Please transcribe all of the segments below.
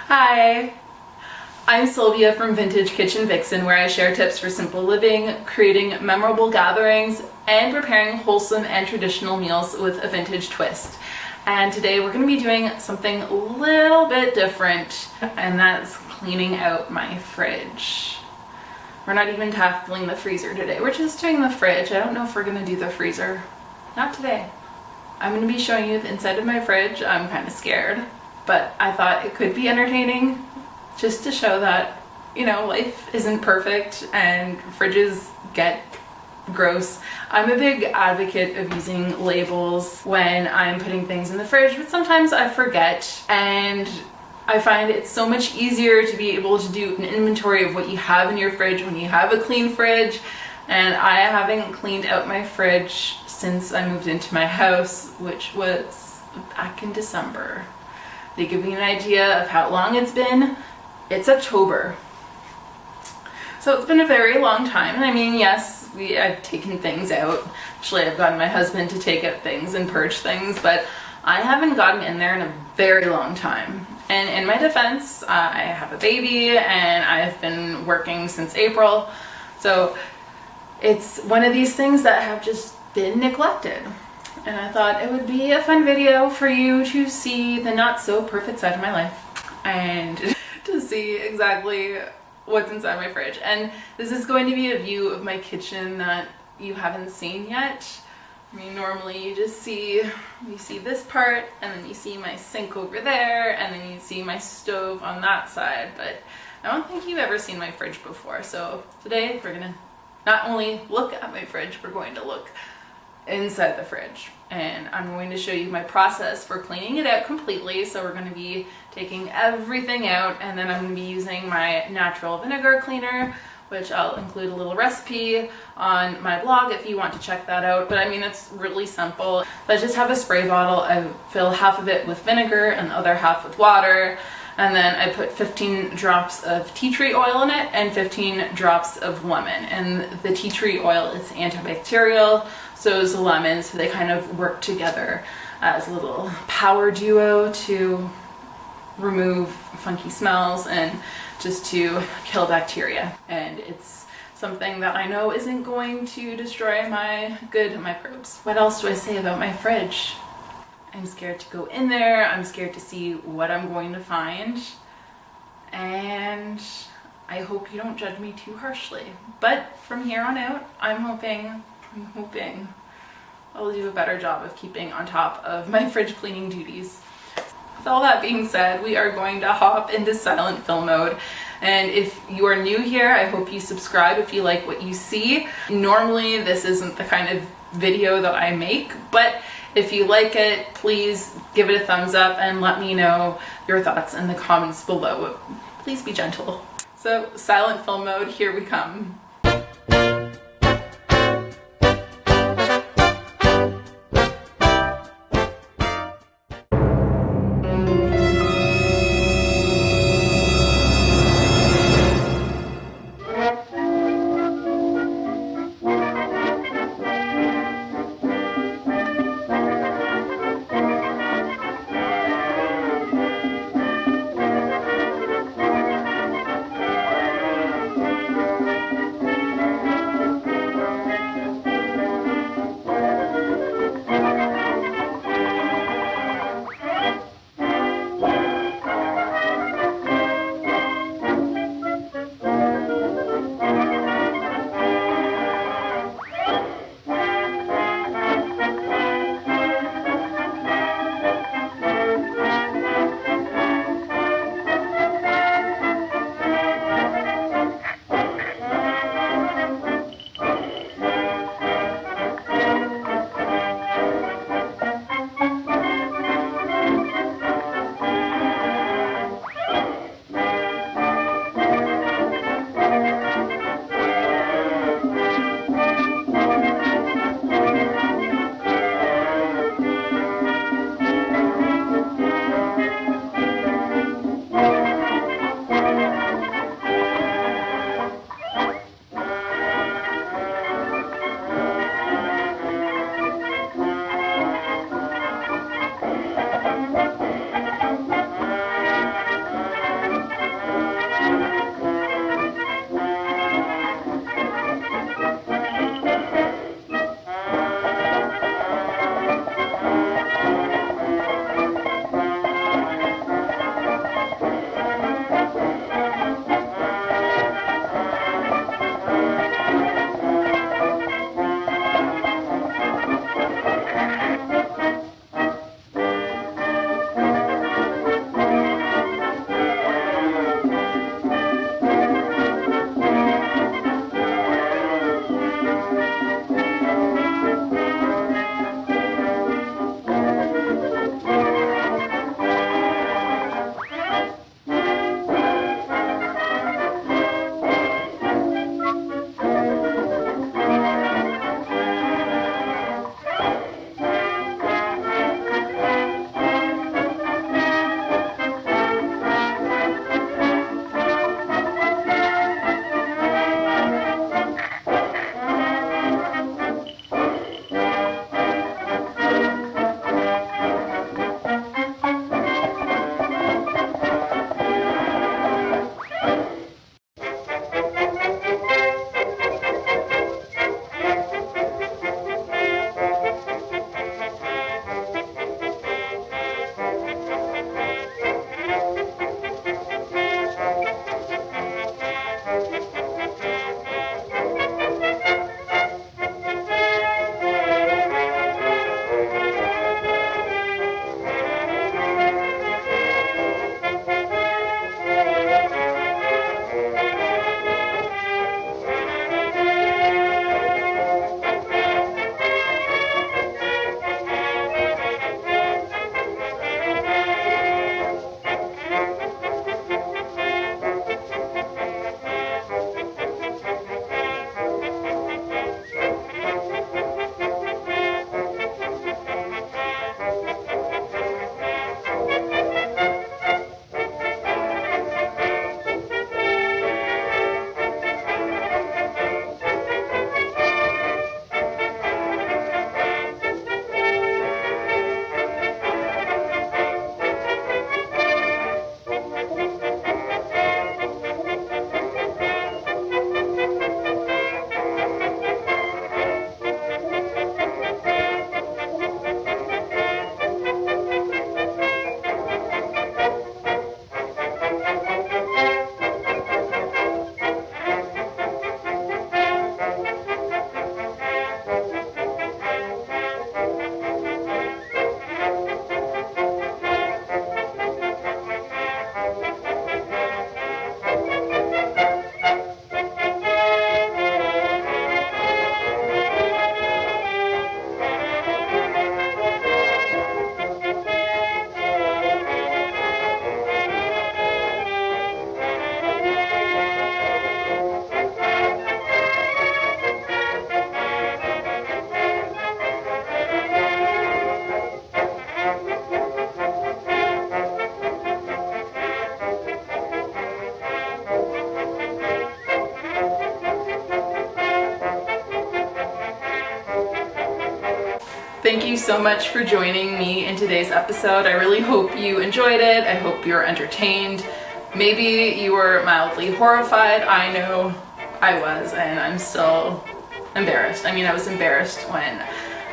Hi, I'm Sylvia from Vintage Kitchen Vixen, where I share tips for simple living, creating memorable gatherings, and preparing wholesome and traditional meals with a vintage twist. And today we're going to be doing something a little bit different, and that's cleaning out my fridge. We're not even tackling the freezer today, we're just doing the fridge. I don't know if we're going to do the freezer. Not today. I'm going to be showing you the inside of my fridge. I'm kind of scared, but I thought it could be entertaining just to show that, you know, life isn't perfect and fridges get gross. I'm a big advocate of using labels when I'm putting things in the fridge, but sometimes I forget, and I find it's so much easier to be able to do an inventory of what you have in your fridge when you have a clean fridge. And I haven't cleaned out my fridge since I moved into my house, which was back in December. To give you an idea of how long it's been, it's October. So it's been a very long time. And I mean, yes, I've taken things out. Actually, I've gotten my husband to take out things and purge things, but I haven't gotten in there in a very long time. And in my defense, I have a baby and I've been working since April. So it's one of these things that have just been neglected. And I thought it would be a fun video for you to see the not so perfect side of my life and to see exactly what's inside my fridge. And this is going to be a view of my kitchen that you haven't seen yet. I mean, normally you see this part, and then you see my sink over there, and then you see my stove on that side, but I don't think you've ever seen my fridge before. So today we're gonna not only look at my fridge, we're going to look inside the fridge, and I'm going to show you my process for cleaning it out completely. So we're going to be taking everything out, and then I'm going to be using my natural vinegar cleaner, which I'll include a little recipe on my blog if you want to check that out. But I mean, it's really simple. I just have a spray bottle. I fill half of it with vinegar and the other half with water, and then I put 15 drops of tea tree oil in it and 15 drops of lemon. And the tea tree oil is antibacterial, so is the lemon, so they kind of work together as a little power duo to remove funky smells and just to kill bacteria. And it's something that I know isn't going to destroy my good microbes. What else do I say about my fridge? I'm scared to go in there. I'm scared to see what I'm going to find. And I hope you don't judge me too harshly. But from here on out, I'm hoping I'll do a better job of keeping on top of my fridge cleaning duties. With all that being said, we are going to hop into silent film mode. And if you are new here, I hope you subscribe if you like what you see. Normally, this isn't the kind of video that I make, but if you like it, please give it a thumbs up and let me know your thoughts in the comments below. Please be gentle. So, silent film mode, here we come. Thank you so much for joining me in today's episode. I really hope you enjoyed it. I hope you're entertained. Maybe you were mildly horrified. I know I was, and I'm still embarrassed. I mean, I was embarrassed when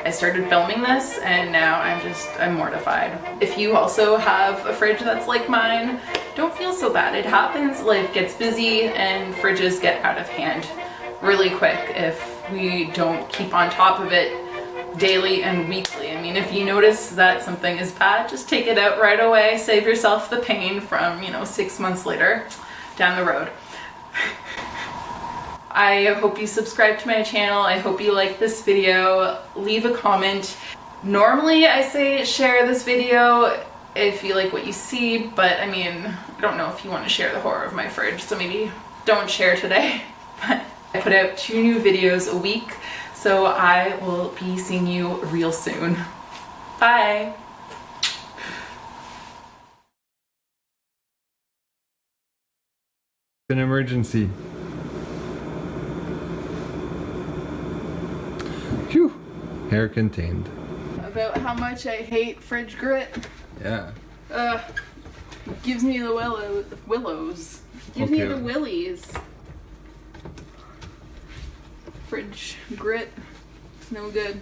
I started filming this, and now I'm mortified. If you also have a fridge that's like mine, don't feel so bad. It happens, life gets busy, and fridges get out of hand really quick if we don't keep on top of it daily and weekly. I mean, if you notice that something is bad, just take it out right away. Save yourself the pain from, 6 months later down the road. I hope you subscribe to my channel. I hope you like this video. Leave a comment. Normally I say share this video if you like what you see, but I mean, I don't know if you want to share the horror of my fridge, so maybe don't share today. But I put out 2 new videos a week, so I will be seeing you real soon. Bye! An emergency. Phew. Hair contained. About how much I hate fridge grit. Yeah. Gives me the willows. Gives me the willies. Fridge grit. It's no good.